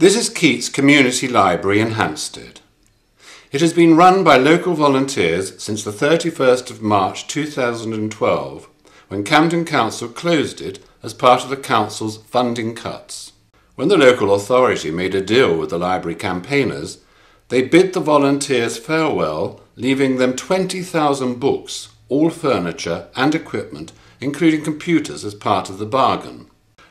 This is Keats Community Library in Hampstead. It has been run by local volunteers since the 31st of March 2012, when Camden Council closed it as part of the council's funding cuts. When the local authority made a deal with the library campaigners, they bid the volunteers farewell, leaving them 20,000 books, all furniture and equipment, including computers, as part of the bargain.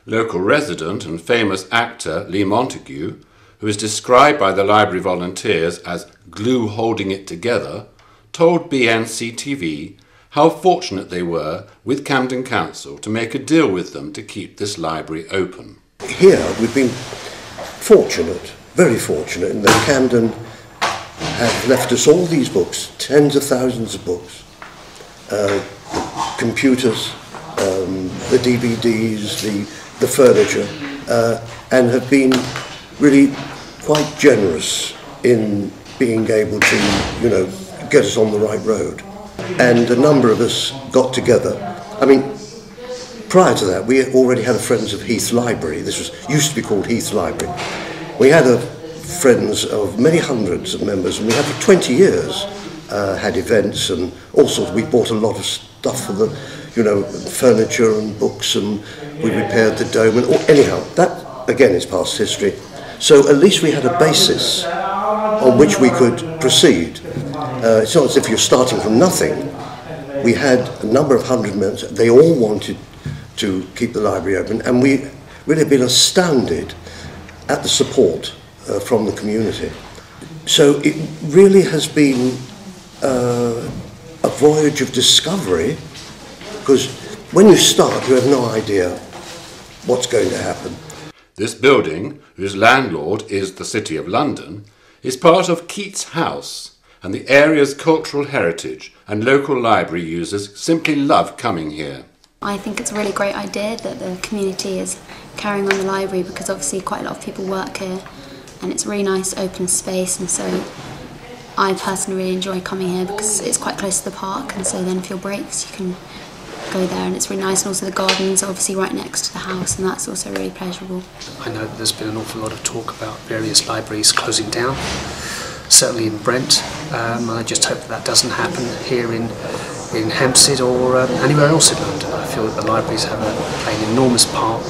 Local resident and famous actor Montague, who is described by the library volunteers as glue holding it together, told BNC-TV how fortunate they were with Camden Council to make a deal with them to keep this library open. Here we've been fortunate, very fortunate, in that Camden have left us all these books, tens of thousands of books, computers, the DVDs, the furniture, and have been really quite generous in being able to, get us on the right road. And a number of us got together. I mean, prior to that, we already had a Friends of Heath Library. This used to be called Heath Library. We had friends of many hundreds of members, and we had for 20 years had events and all sorts. We bought a lot of stuff for the, furniture and books, and we repaired the dome. And anyhow, that again is past history. So at least we had a basis on which we could proceed. It's not as if you're starting from nothing. We had a number of hundred members. They all wanted to keep the library open, and we really have been astounded at the support from the community. So it really has been a voyage of discovery, because when you start, you have no idea what's going to happen. This building, whose landlord is the City of London, is part of Keats House, and the area's cultural heritage and local library users simply love coming here. I think it's a really great idea that the community is carrying on the library, because obviously quite a lot of people work here and it's a really nice open space, and so I personally really enjoy coming here because it's quite close to the park, and so then for your breaks you can go there and it's really nice, and also the gardens are obviously right next to the house, and that's also really pleasurable. I know that there's been an awful lot of talk about various libraries closing down, certainly in Brent. I just hope that doesn't happen here in Hampstead or anywhere else in London. I feel that the libraries play an enormous part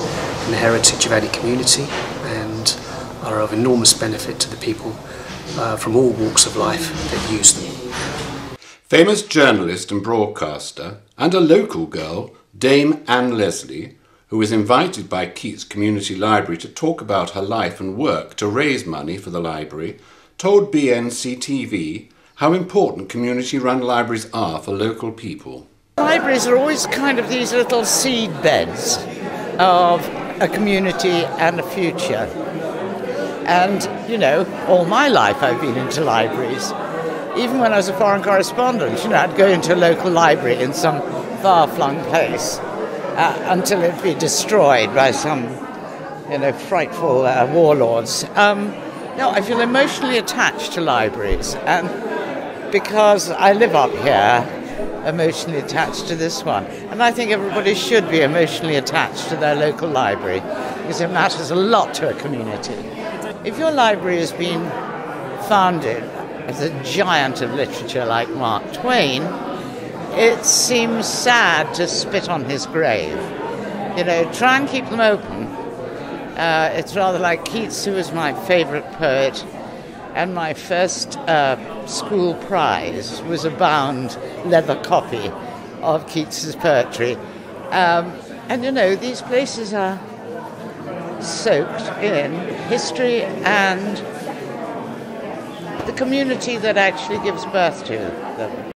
in the heritage of any community and are of enormous benefit to the people from all walks of life that use them. Famous journalist and broadcaster and a local girl, Dame Anne Leslie, who was invited by Keats Community Library to talk about her life and work to raise money for the library, told BNC-TV how important community-run libraries are for local people. Libraries are always kind of these little seed beds of a community and a future. And, all my life I've been into libraries. Even when I was a foreign correspondent, I'd go into a local library in some far-flung place until it'd be destroyed by some, frightful warlords. No, I feel emotionally attached to libraries, and because I live up here, emotionally attached to this one. And I think everybody should be emotionally attached to their local library, because it matters a lot to a community. If your library has been founded as a giant of literature like Mark Twain, it seems sad to spit on his grave. Try and keep them open. It's rather like Keats, who was my favourite poet, and my first school prize was a bound leather copy of Keats's poetry. And these places are soaked in history and the community that actually gives birth to them.